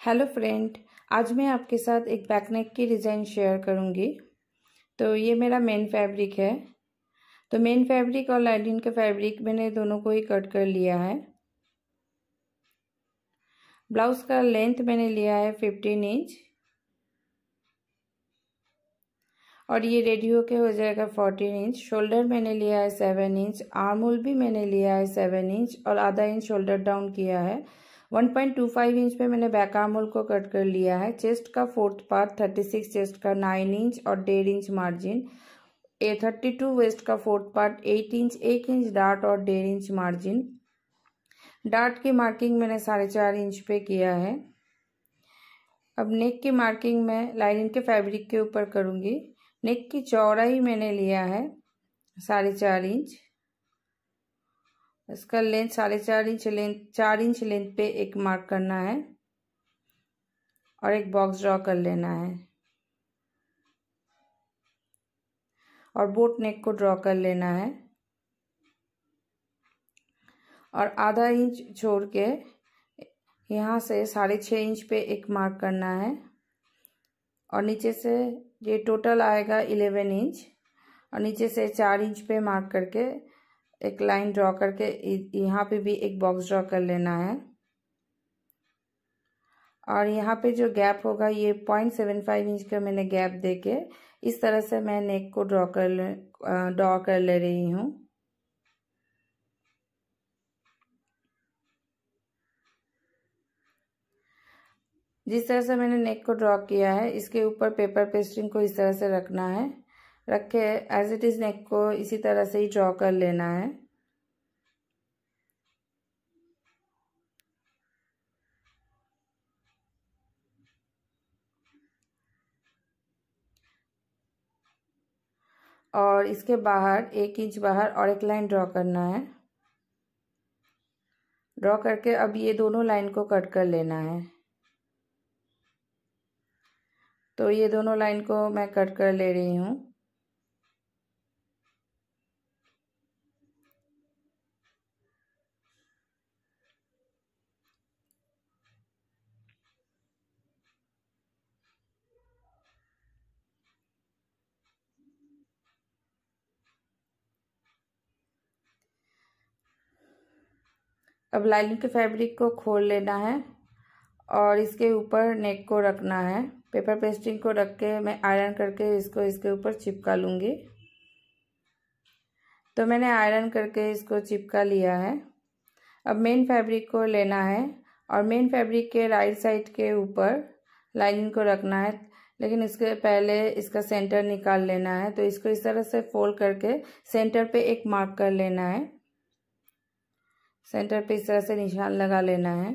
Hello friend, आज मैं आपके साथ एक बैक नेक की डिज़ाइन शेयर करूंगी। तो ये मेरा मेन फैब्रिक है। तो मेन फैब्रिक और लाइनिंग का फैब्रिक मैंने दोनों को ही कट कर लिया है। ब्लाउज़ का लेंथ मैंने लिया है 15 इंच और ये रेडी होके हो जाएगा 14 इंच। शोल्डर मैंने लिया है 7 इंच, आर्म होल भी मैंने लिया है 7 इंच और आधा इंच शोल्डर डाउन किया है। 1.25 इंच पे मैंने बैक आर्म होल को कट कर लिया है। चेस्ट का 4th पार्ट 36, चेस्ट का 9 इंच और 1.5 इंच मार्जिन। 32 वेस्ट का 4th part 8 inch, 1 inch dart और 1.5 इंच मार्जिन। डार्ट की मार्किंग मैंने 4.5 इंच पे किया है। अब नेक की मार्किंग मैं लाइनिंग के फैब्रिक के ऊपर करूँगी। नेक की चौड़ाई मैंने लिया है 4.5 इंच। इसका length 4.5 inch, length 4 inch length पे एक मार्क करना है और एक बॉक्स ड्रॉ कर लेना है और बोट नेक को ड्रॉ कर लेना है और आधा इंच छोड़ के यहाँ से 6.5 इंच पे एक मार्क करना है और नीचे से ये टोटल आएगा 11 इंच और नीचे से 4 इंच पे मार्क करके एक लाइन ड्रॉ करके यहाँ पे भी एक बॉक्स ड्रॉ कर लेना है और यहाँ पे जो गैप होगा ये 0.75 इंच का मैंने गैप देके इस तरह से मैं नेक को ड्रॉ कर ले रही हूँ। जिस तरह से मैंने नेक को ड्रॉ किया है इसके ऊपर पेपर पेस्टिंग को इस तरह से रखना है। रख के एज इट इज़ नेक को इसी तरह से ही ड्रॉ कर लेना है। और इसके बाहर 1 इंच बाहर और एक लाइन ड्रॉ करना है। ड्रॉ करके अब ये दोनों लाइन को कट कर लेना है। तो ये दोनों लाइन को मैं कट कर ले रही हूँ। अब लाइनिंग के फैब्रिक को खोल लेना है और इसके ऊपर नेक को रखना है। पेपर पेस्टिंग को रख के मैं आयरन करके इसको इसके ऊपर चिपका लूँगी। तो मैंने आयरन करके इसको चिपका लिया है। अब मेन फैब्रिक को लेना है और मेन फैब्रिक के राइट साइड के ऊपर लाइनिंग को रखना है, लेकिन इसके पहले इसका सेंटर निकाल लेना है। तो इसको इस तरह से फोल्ड करके सेंटर पे एक मार्क कर लेना है। सेंटर पे इस तरह से निशान लगा लेना है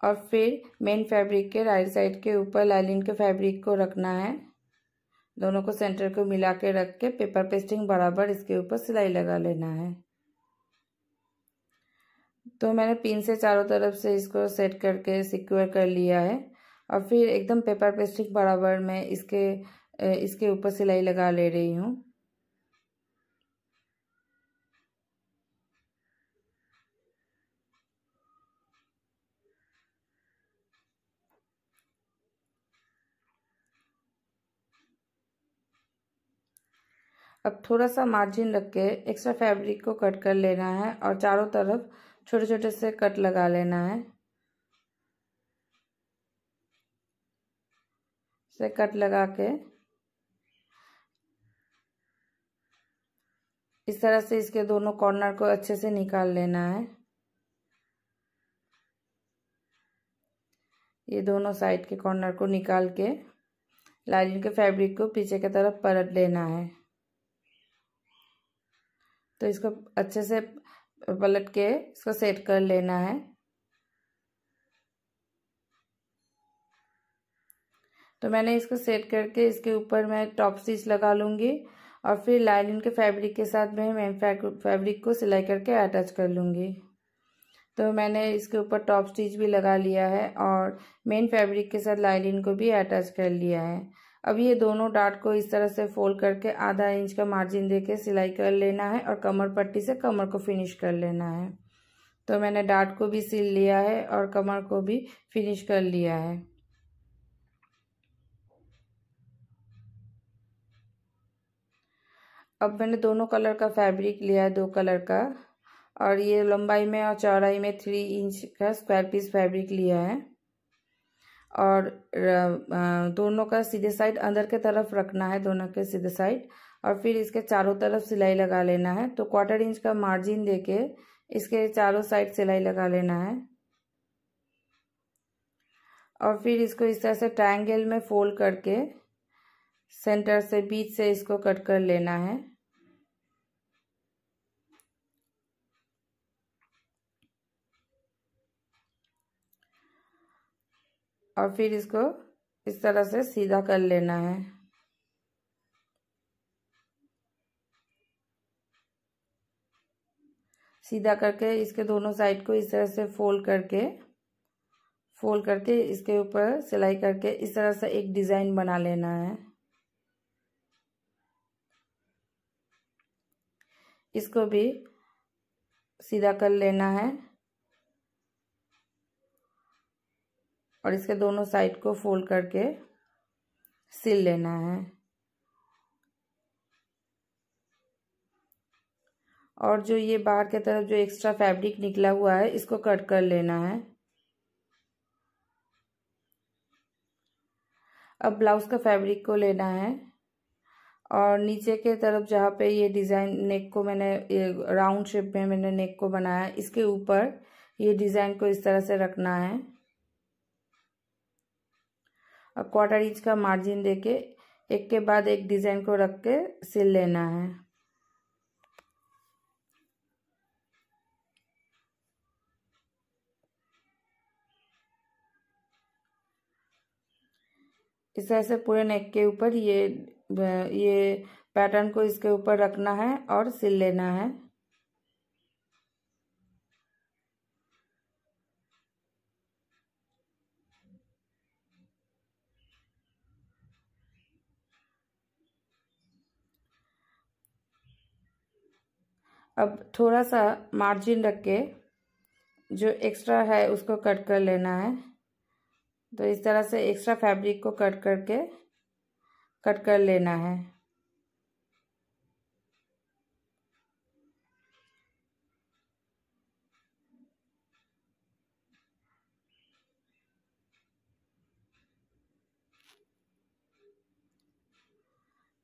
और फिर मेन फैब्रिक के राइट साइड के ऊपर लाइनिंग के फैब्रिक को रखना है। दोनों को सेंटर को मिला के रख के पेपर पेस्टिंग बराबर इसके ऊपर सिलाई लगा लेना है। तो मैंने पिन से चारों तरफ से इसको सेट करके सिक्योर कर लिया है और फिर एकदम पेपर पेस्टिंग बराबर मैं इसके ऊपर सिलाई लगा ले रही हूँ। अब थोड़ा सा मार्जिन रख के एक्स्ट्रा फैब्रिक को कट कर लेना है और चारों तरफ छोटे छोटे से कट लगा लेना है। से कट लगा के इस तरह से इसके दोनों कॉर्नर को अच्छे से निकाल लेना है। ये दोनों साइड के कॉर्नर को निकाल के लाइनिंग के फैब्रिक को पीछे की तरफ पलट लेना है। तो इसको अच्छे से पलट के इसको सेट कर लेना है। तो मैंने इसको सेट करके इसके ऊपर मैं टॉप स्टिच लगा लूँगी और फिर लाइनिंग के फैब्रिक के साथ में मेन फैब्रिक को सिलाई करके अटैच कर लूँगी। तो मैंने इसके ऊपर टॉप स्टिच भी लगा लिया है और मेन फैब्रिक के साथ लाइनिंग को भी अटैच कर लिया है। अब ये दोनों डार्ट को इस तरह से फोल्ड करके आधा इंच का मार्जिन देके सिलाई कर लेना है और कमर पट्टी से कमर को फिनिश कर लेना है। तो मैंने डार्ट को भी सिल लिया है और कमर को भी फिनिश कर लिया है। अब मैंने दोनों कलर का फैब्रिक लिया है, 2 कलर का, और ये लंबाई में और चौड़ाई में 3 इंच का स्क्वायर पीस फैब्रिक लिया है। और दोनों का सीधे साइड अंदर के तरफ रखना है, दोनों के सीधे साइड, और फिर इसके चारों तरफ सिलाई लगा लेना है। तो 1/4 इंच का मार्जिन देके इसके चारों साइड सिलाई लगा लेना है और फिर इसको इस तरह से ट्रायंगल में फोल्ड करके सेंटर से बीच से इसको कट कर लेना है। और फिर इसको इस तरह से सीधा कर लेना है। सीधा करके इसके दोनों साइड को इस तरह से फोल्ड करके इसके ऊपर सिलाई करके इस तरह से एक डिज़ाइन बना लेना है। इसको भी सीधा कर लेना है और इसके दोनों साइड को फोल्ड करके सिल लेना है। और जो ये बाहर की तरफ जो एक्स्ट्रा फैब्रिक निकला हुआ है इसको कट कर लेना है। अब ब्लाउज का फैब्रिक को लेना है और नीचे के तरफ जहाँ पे ये डिज़ाइन नेक को मैंने राउंड शेप में मैंने नेक को बनाया, इसके ऊपर ये डिज़ाइन को इस तरह से रखना है और 1/4 इंच का मार्जिन देके एक के बाद एक डिज़ाइन को रख के सिल लेना है। इस तरह से पूरे नेक के ऊपर ये पैटर्न को इसके ऊपर रखना है और सिल लेना है। अब थोड़ा सा मार्जिन रख के जो एक्स्ट्रा है उसको कट कर लेना है। तो इस तरह से एक्स्ट्रा फैब्रिक को कट कर लेना है।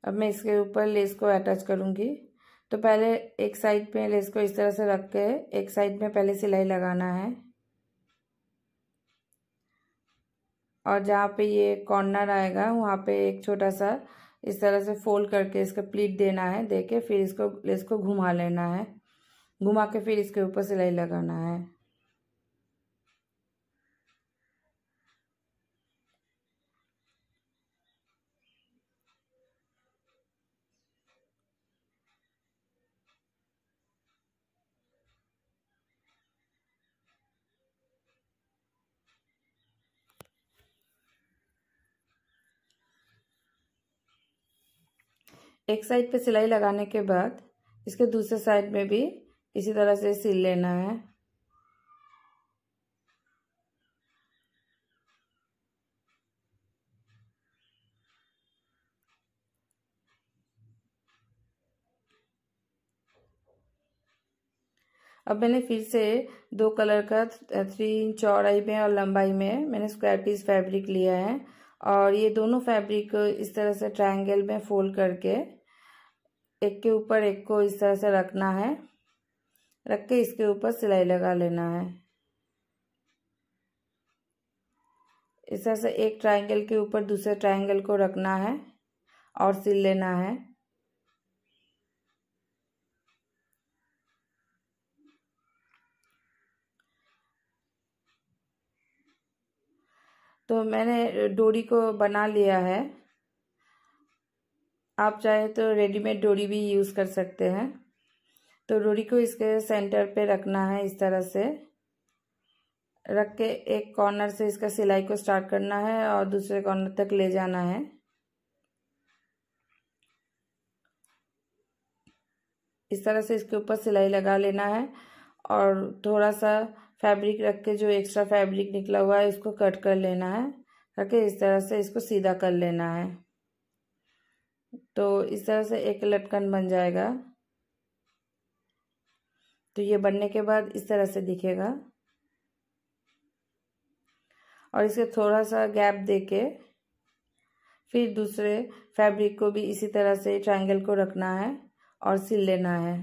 अब मैं इसके ऊपर लेस को अटैच करूँगी। तो पहले एक साइड पे लेस को इस तरह से रख के एक साइड में पहले सिलाई लगाना है और जहाँ पे ये कॉर्नर आएगा वहाँ पे एक छोटा सा इस तरह से फोल्ड करके इसका प्लीट देना है, देके फिर इसको लेस को घुमा लेना है, घुमा के फिर इसके ऊपर सिलाई लगाना है। एक साइड पे सिलाई लगाने के बाद इसके दूसरे साइड में भी इसी तरह से सिल लेना है। अब मैंने फिर से 2 कलर का 3 इंच चौड़ाई में और लंबाई में मैंने स्क्वायर पीस फैब्रिक लिया है और ये दोनों फैब्रिक इस तरह से ट्रायंगल में फोल्ड करके एक के ऊपर एक को इस तरह से रखना है, रख के इसके ऊपर सिलाई लगा लेना है। इस तरह से एक ट्रायंगल के ऊपर दूसरे ट्रायंगल को रखना है और सिल लेना है। तो मैंने डोरी को बना लिया है। आप चाहे तो रेडीमेड डोरी भी यूज़ कर सकते हैं। तो डोरी को इसके सेंटर पे रखना है, इस तरह से रख के एक कॉर्नर से इसका सिलाई को स्टार्ट करना है और दूसरे कॉर्नर तक ले जाना है। इस तरह से इसके ऊपर सिलाई लगा लेना है और थोड़ा सा फैब्रिक रख के जो एक्स्ट्रा फैब्रिक निकला हुआ है इसको कट कर लेना है, करके इस तरह से इसको सीधा कर लेना है। तो इस तरह से एक लटकन बन जाएगा। तो ये बनने के बाद इस तरह से दिखेगा और इसे थोड़ा सा गैप देके फिर दूसरे फैब्रिक को भी इसी तरह से ट्रायंगल को रखना है और सिल लेना है।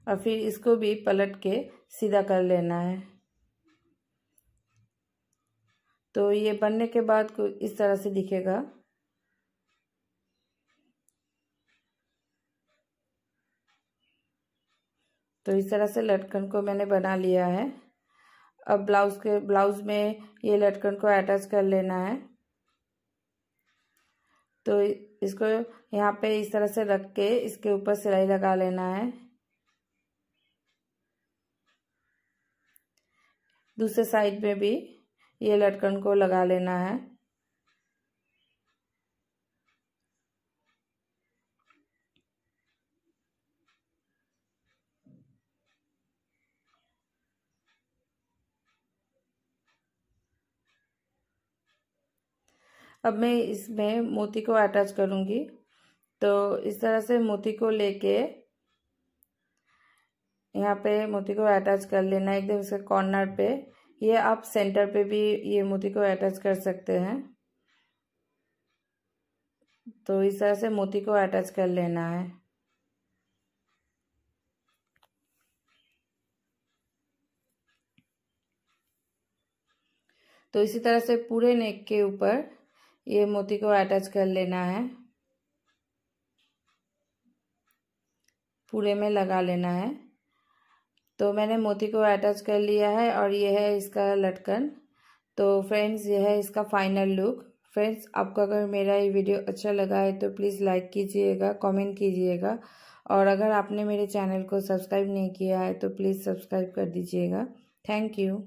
और फिर इसको भी पलट के सीधा कर लेना है। तो ये बनने के बाद इस तरह से दिखेगा। तो इस तरह से लटकन को मैंने बना लिया है। अब ब्लाउज में ये लटकन को अटैच कर लेना है। तो इसको यहाँ पे इस तरह से रख के इसके ऊपर सिलाई लगा लेना है। दूसरे साइड में भी ये लटकन को लगा लेना है। अब मैं इसमें मोती को अटैच करूँगी। तो इस तरह से मोती को लेके यहाँ पे मोती को अटैच कर लेना है एकदम इसके कॉर्नर पे। ये आप सेंटर पे भी ये मोती को अटैच कर सकते हैं। तो इस तरह से मोती को अटैच कर लेना है। तो इसी तरह से पूरे नेक के ऊपर ये मोती को अटैच कर लेना है, पूरे में लगा लेना है। तो मैंने मोती को अटैच कर लिया है और ये है इसका लटकन। तो फ्रेंड्स ये है इसका फाइनल लुक। फ्रेंड्स आपको अगर मेरा ये वीडियो अच्छा लगा है तो प्लीज़ लाइक कीजिएगा, कमेंट कीजिएगा और अगर आपने मेरे चैनल को सब्सक्राइब नहीं किया है तो प्लीज़ सब्सक्राइब कर दीजिएगा। Thank you.